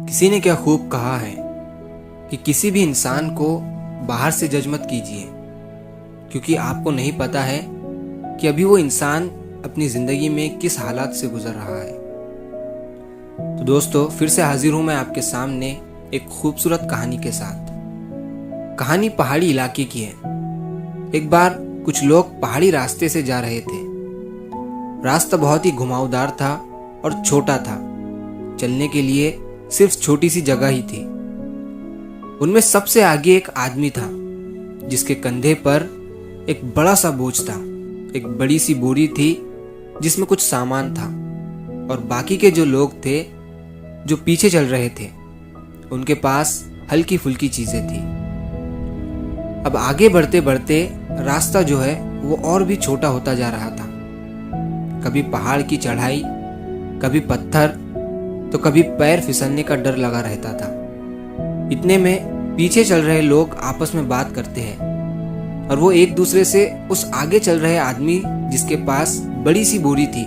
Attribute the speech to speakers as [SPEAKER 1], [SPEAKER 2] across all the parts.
[SPEAKER 1] किसी ने क्या खूब कहा है कि किसी भी इंसान को बाहर से जज मत कीजिए, क्योंकि आपको नहीं पता है कि अभी वो इंसान अपनी जिंदगी में किस हालात से गुजर रहा है। तो दोस्तों, फिर से हाजिर हूं मैं आपके सामने एक खूबसूरत कहानी के साथ। कहानी पहाड़ी इलाके की है। एक बार कुछ लोग पहाड़ी रास्ते से जा रहे थे। रास्ता बहुत ही घुमावदार था और छोटा था। चलने के लिए सिर्फ छोटी सी जगह ही थी। उनमें सबसे आगे एक आदमी था जिसके कंधे पर एक बड़ा सा बोझ था। एक बड़ी सी बोरी थी जिसमें कुछ सामान था, और बाकी के जो लोग थे जो पीछे चल रहे थे उनके पास हल्की फुल्की चीजें थी। अब आगे बढ़ते बढ़ते रास्ता जो है वो और भी छोटा होता जा रहा था। कभी पहाड़ की चढ़ाई, कभी पत्थर, तो कभी पैर फिसलने का डर लगा रहता था। इतने में पीछे चल रहे लोग आपस में बात करते हैं और वो एक दूसरे से उस आगे चल रहे आदमी जिसके पास बड़ी सी बोरी थी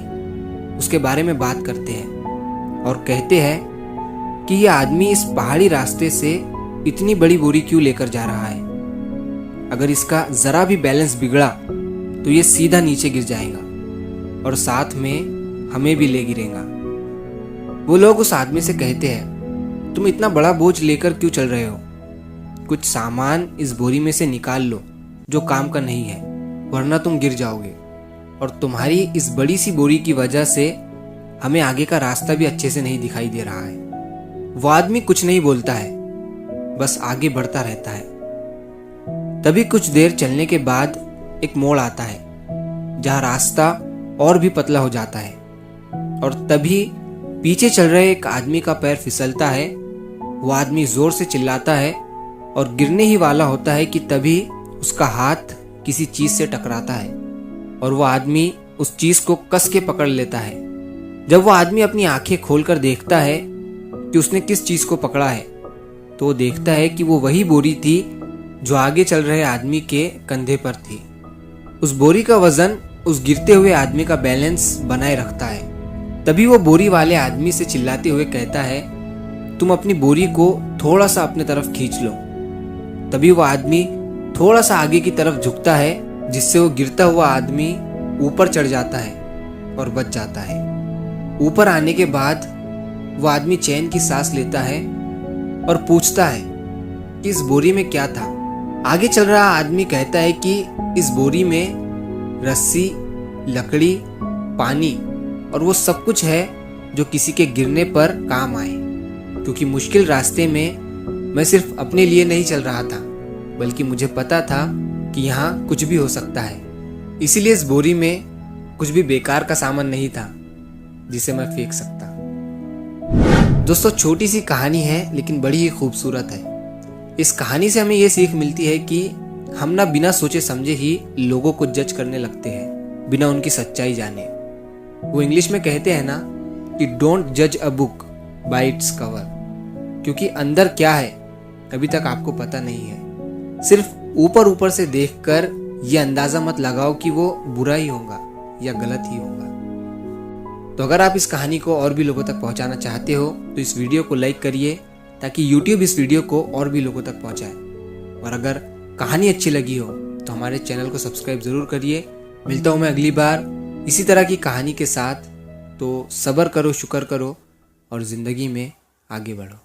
[SPEAKER 1] उसके बारे में बात करते हैं और कहते हैं कि यह आदमी इस पहाड़ी रास्ते से इतनी बड़ी बोरी क्यों लेकर जा रहा है। अगर इसका जरा भी बैलेंस बिगड़ा तो ये सीधा नीचे गिर जाएगा और साथ में हमें भी ले गिरेगा। वो लोग उस आदमी से कहते हैं, तुम इतना बड़ा बोझ लेकर क्यों चल रहे हो? कुछ सामान इस बोरी में से निकाल लो जो काम का नहीं है, वरना तुम गिर जाओगे। और तुम्हारी इस बड़ी सी बोरी की वजह से हमें आगे का रास्ता भी अच्छे से नहीं दिखाई दे रहा है। वो आदमी कुछ नहीं बोलता है, बस आगे बढ़ता रहता है। तभी कुछ देर चलने के बाद एक मोड़ आता है जहां रास्ता और भी पतला हो जाता है, और तभी पीछे चल रहे एक आदमी का पैर फिसलता है। वो आदमी जोर से चिल्लाता है और गिरने ही वाला होता है कि तभी उसका हाथ किसी चीज से टकराता है और वो आदमी उस चीज को कस के पकड़ लेता है। जब वो आदमी अपनी आंखें खोलकर देखता है कि उसने किस चीज को पकड़ा है, तो वो देखता है कि वो वही बोरी थी जो आगे चल रहे आदमी के कंधे पर थी। उस बोरी का वजन उस गिरते हुए आदमी का बैलेंस बनाए रखता है। तभी वो बोरी वाले आदमी से चिल्लाते हुए कहता है, तुम अपनी बोरी को थोड़ा सा अपने तरफ खींच लो। तभी वो आदमी थोड़ा सा आगे की तरफ झुकता है, जिससे वो गिरता हुआ आदमी ऊपर चढ़ जाता है और बच जाता है। ऊपर आने के बाद वो आदमी चैन की सांस लेता है और पूछता है कि इस बोरी में क्या था। आगे चल रहा आदमी कहता है कि इस बोरी में रस्सी, लकड़ी, पानी और वो सब कुछ है जो किसी के गिरने पर काम आए, क्योंकि मुश्किल रास्ते में मैं सिर्फ अपने लिए नहीं चल रहा था, बल्कि मुझे पता था कि यहाँ कुछ भी हो सकता है। इसीलिए इस बोरी में कुछ भी बेकार का सामान नहीं था जिसे मैं फेंक सकता। दोस्तों, छोटी सी कहानी है लेकिन बड़ी ही खूबसूरत है। इस कहानी से हमें ये सीख मिलती है कि हम ना बिना सोचे समझे ही लोगों को जज करने लगते हैं, बिना उनकी सच्चाई जाने। वो इंग्लिश में कहते हैं ना कि डोंट जज a book by its cover, क्योंकि अंदर क्या है अभी तक आपको पता नहीं है। सिर्फ ऊपर ऊपर से देखकर ये अंदाजा मत लगाओ कि वो बुरा ही होगा या गलत ही होगा। तो अगर आप इस कहानी को और भी लोगों तक पहुंचाना चाहते हो तो इस वीडियो को लाइक करिए, ताकि YouTube इस वीडियो को और भी लोगों तक पहुंचाए। और अगर कहानी अच्छी लगी हो तो हमारे चैनल को सब्सक्राइब जरूर करिए। मिलता हूं मैं अगली बार इसी तरह की कहानी के साथ। तो सब्र करो, शुक्र करो और जिंदगी में आगे बढ़ो।